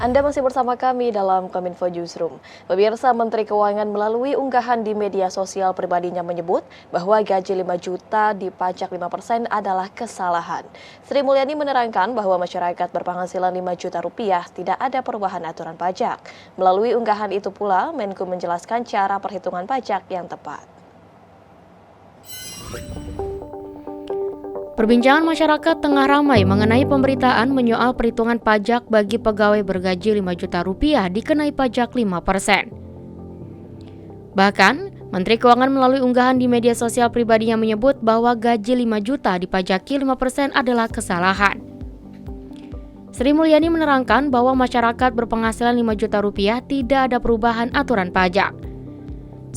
Anda masih bersama kami dalam Kominfo Newsroom. Pemirsa, Menteri Keuangan melalui unggahan di media sosial pribadinya menyebut bahwa gaji 5 juta dipajak 5% adalah kesalahan. Sri Mulyani menerangkan bahwa masyarakat berpenghasilan 5 juta rupiah tidak ada perubahan aturan pajak. Melalui unggahan itu pula, Menko menjelaskan cara perhitungan pajak yang tepat. Perbincangan masyarakat tengah ramai mengenai pemberitaan menyoal perhitungan pajak bagi pegawai bergaji 5 juta rupiah dikenai pajak 5%. Bahkan, Menteri Keuangan melalui unggahan di media sosial pribadinya menyebut bahwa gaji 5 juta dipajaki 5% adalah kesalahan. Sri Mulyani menerangkan bahwa masyarakat berpenghasilan 5 juta rupiah tidak ada perubahan aturan pajak.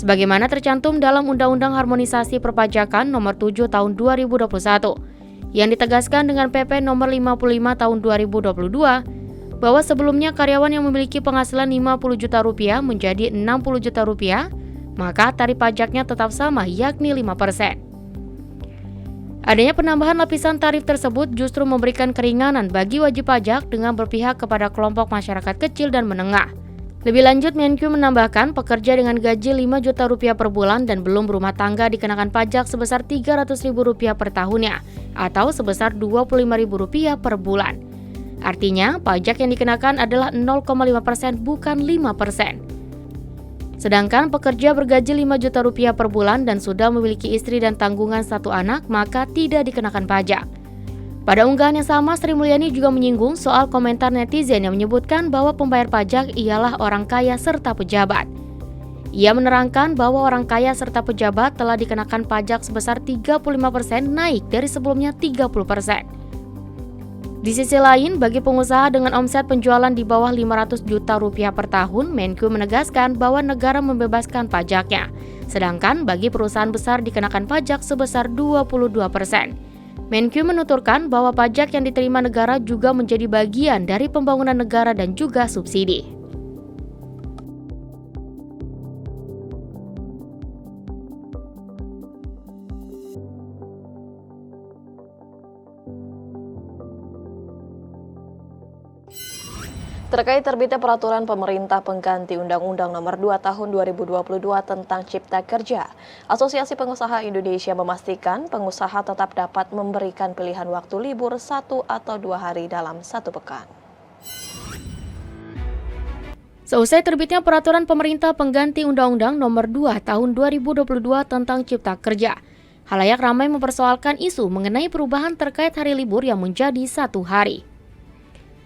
Sebagaimana tercantum dalam Undang-Undang Harmonisasi Perpajakan Nomor 7 Tahun 2021, yang ditegaskan dengan PP Nomor 55 Tahun 2022, bahwa sebelumnya karyawan yang memiliki penghasilan 50 juta rupiah menjadi 60 juta rupiah, maka tarif pajaknya tetap sama, yakni 5%. Adanya penambahan lapisan tarif tersebut justru memberikan keringanan bagi wajib pajak dengan berpihak kepada kelompok masyarakat kecil dan menengah. Lebih lanjut, Menko menambahkan pekerja dengan gaji 5 juta rupiah per bulan dan belum berumah tangga dikenakan pajak sebesar Rp300.000 per tahunnya atau sebesar Rp25.000 per bulan. Artinya, pajak yang dikenakan adalah 0,5% bukan 5%. Sedangkan pekerja bergaji 5 juta rupiah per bulan dan sudah memiliki istri dan tanggungan 1 anak, maka tidak dikenakan pajak. Pada unggahan yang sama, Sri Mulyani juga menyinggung soal komentar netizen yang menyebutkan bahwa pembayar pajak ialah orang kaya serta pejabat. Ia menerangkan bahwa orang kaya serta pejabat telah dikenakan pajak sebesar 35% naik dari sebelumnya 30%. Di sisi lain, bagi pengusaha dengan omset penjualan di bawah 500 juta rupiah per tahun, Menko menegaskan bahwa negara membebaskan pajaknya. Sedangkan bagi perusahaan besar dikenakan pajak sebesar 22%. Menko menuturkan bahwa pajak yang diterima negara juga menjadi bagian dari pembangunan negara dan juga subsidi. Terkait terbitnya peraturan pemerintah pengganti Undang-Undang Nomor 2 Tahun 2022 tentang Cipta Kerja, Asosiasi Pengusaha Indonesia memastikan pengusaha tetap dapat memberikan pilihan waktu libur 1 atau 2 hari dalam 1 pekan. Seusai terbitnya peraturan pemerintah pengganti Undang-Undang Nomor 2 Tahun 2022 tentang Cipta Kerja, halayak ramai mempersoalkan isu mengenai perubahan terkait hari libur yang menjadi 1 hari.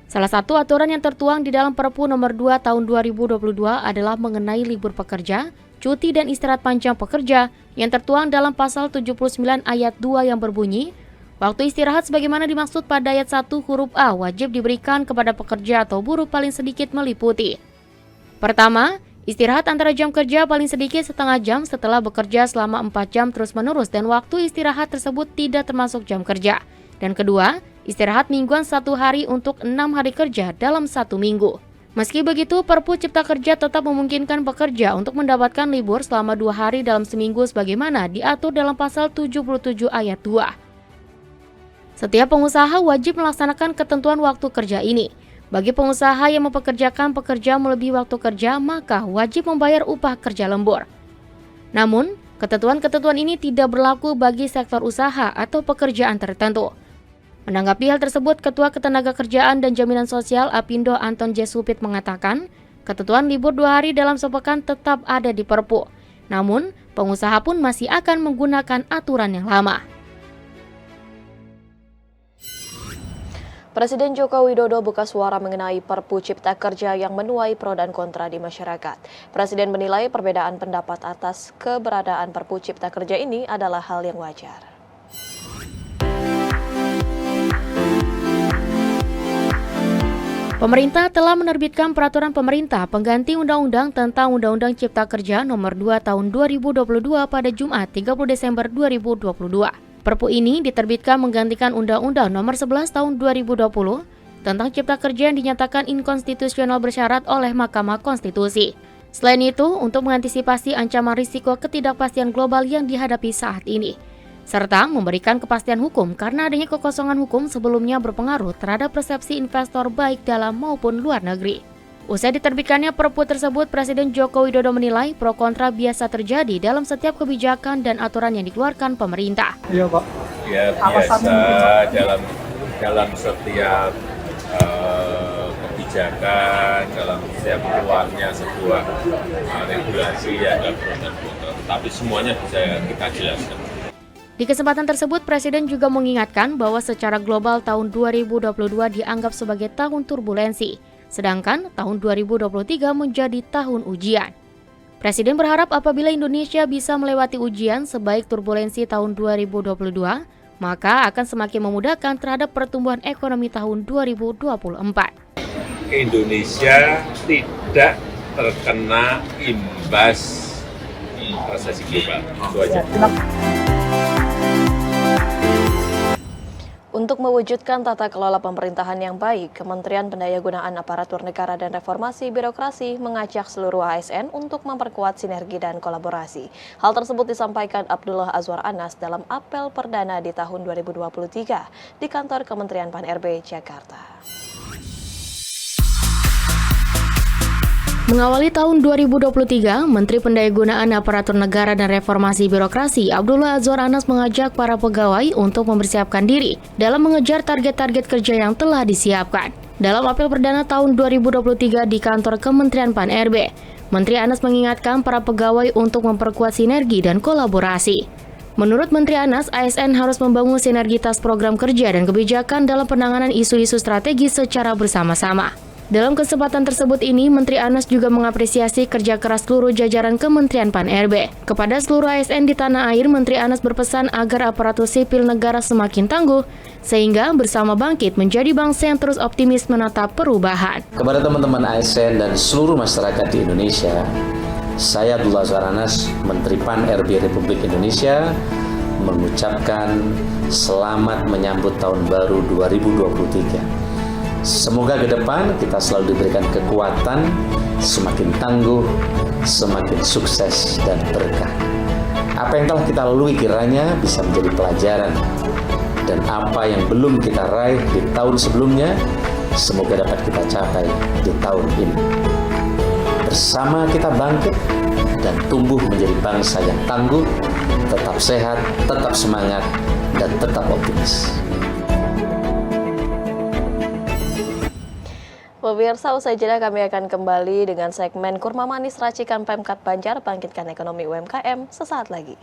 Salah satu aturan yang tertuang di dalam Perpu Nomor 2 Tahun 2022 adalah mengenai libur pekerja, cuti dan istirahat panjang pekerja yang tertuang dalam Pasal 79 Ayat 2 yang berbunyi, waktu istirahat sebagaimana dimaksud pada Ayat 1 huruf A wajib diberikan kepada pekerja atau buruh paling sedikit meliputi. Pertama, istirahat antara jam kerja paling sedikit setengah jam setelah bekerja selama 4 jam terus-menerus dan waktu istirahat tersebut tidak termasuk jam kerja. Dan kedua, istirahat mingguan 1 hari untuk 6 hari kerja dalam 1 minggu. Meski begitu, Perpu Cipta Kerja tetap memungkinkan pekerja untuk mendapatkan libur selama 2 hari dalam seminggu sebagaimana diatur dalam Pasal 77 Ayat 2. Setiap pengusaha wajib melaksanakan ketentuan waktu kerja ini. Bagi pengusaha yang mempekerjakan pekerja melebihi waktu kerja, maka wajib membayar upah kerja lembur. Namun, ketentuan-ketentuan ini tidak berlaku bagi sektor usaha atau pekerjaan tertentu. Menanggapi hal tersebut, Ketua Ketenagakerjaan dan Jaminan Sosial Apindo Anton J. Supit mengatakan, ketentuan libur 2 hari dalam sepekan tetap ada di Perpu. Namun, pengusaha pun masih akan menggunakan aturan yang lama. Presiden Joko Widodo buka suara mengenai Perpu Cipta Kerja yang menuai pro dan kontra di masyarakat. Presiden menilai perbedaan pendapat atas keberadaan Perpu Cipta Kerja ini adalah hal yang wajar. Pemerintah telah menerbitkan peraturan pemerintah pengganti Undang-Undang tentang Undang-Undang Cipta Kerja Nomor 2 Tahun 2022 pada Jumat 30 Desember 2022. Perpu ini diterbitkan menggantikan Undang-Undang Nomor 11 Tahun 2020 tentang Cipta Kerja yang dinyatakan inkonstitusional bersyarat oleh Mahkamah Konstitusi. Selain itu, untuk mengantisipasi ancaman risiko ketidakpastian global yang dihadapi saat ini, serta memberikan kepastian hukum karena adanya kekosongan hukum sebelumnya berpengaruh terhadap persepsi investor baik dalam maupun luar negeri. Usai diterbitkannya Perpu tersebut, Presiden Joko Widodo menilai pro kontra biasa terjadi dalam setiap kebijakan dan aturan yang dikeluarkan pemerintah. Iya Pak. Ya biasa dalam setiap kebijakan, dalam setiap keluarnya sebuah regulasi ada pro dan kontra, tapi semuanya bisa kita jelaskan. Di kesempatan tersebut, Presiden juga mengingatkan bahwa secara global tahun 2022 dianggap sebagai tahun turbulensi, sedangkan tahun 2023 menjadi tahun ujian. Presiden berharap apabila Indonesia bisa melewati ujian sebaik turbulensi tahun 2022, maka akan semakin memudahkan terhadap pertumbuhan ekonomi tahun 2024. Indonesia tidak terkena imbas resesi global. Itu aja. Untuk mewujudkan tata kelola pemerintahan yang baik, Kementerian Pendayagunaan Aparatur Negara dan Reformasi Birokrasi mengajak seluruh ASN untuk memperkuat sinergi dan kolaborasi. Hal tersebut disampaikan Abdullah Azwar Anas dalam apel perdana di tahun 2023 di kantor Kementerian Pan-RB Jakarta. Mengawali tahun 2023, Menteri Pendayagunaan Aparatur Negara dan Reformasi Birokrasi Abdullah Azwar Anas mengajak para pegawai untuk mempersiapkan diri dalam mengejar target-target kerja yang telah disiapkan. Dalam apel perdana tahun 2023 di kantor Kementerian Pan-RB, Menteri Anas mengingatkan para pegawai untuk memperkuat sinergi dan kolaborasi. Menurut Menteri Anas, ASN harus membangun sinergitas program kerja dan kebijakan dalam penanganan isu-isu strategis secara bersama-sama. Dalam kesempatan tersebut ini, Menteri Anas juga mengapresiasi kerja keras seluruh jajaran Kementerian Pan-RB. Kepada seluruh ASN di tanah air, Menteri Anas berpesan agar aparatur sipil negara semakin tangguh, sehingga bersama bangkit menjadi bangsa yang terus optimis menatap perubahan. Kepada teman-teman ASN dan seluruh masyarakat di Indonesia, saya Abdullah Azwar Anas, Menteri Pan-RB Republik Indonesia, mengucapkan selamat menyambut tahun baru 2023. Semoga ke depan kita selalu diberikan kekuatan, semakin tangguh, semakin sukses dan berkah. Apa yang telah kita lalui kiranya bisa menjadi pelajaran, dan apa yang belum kita raih di tahun sebelumnya, semoga dapat kita capai di tahun ini. Bersama kita bangkit dan tumbuh menjadi bangsa yang tangguh, tetap sehat, tetap semangat, dan tetap optimis. Pemirsa, usai jeda kami akan kembali dengan segmen Kurma Manis Racikan Pemkab Banjar Bangkitkan Ekonomi UMKM sesaat lagi.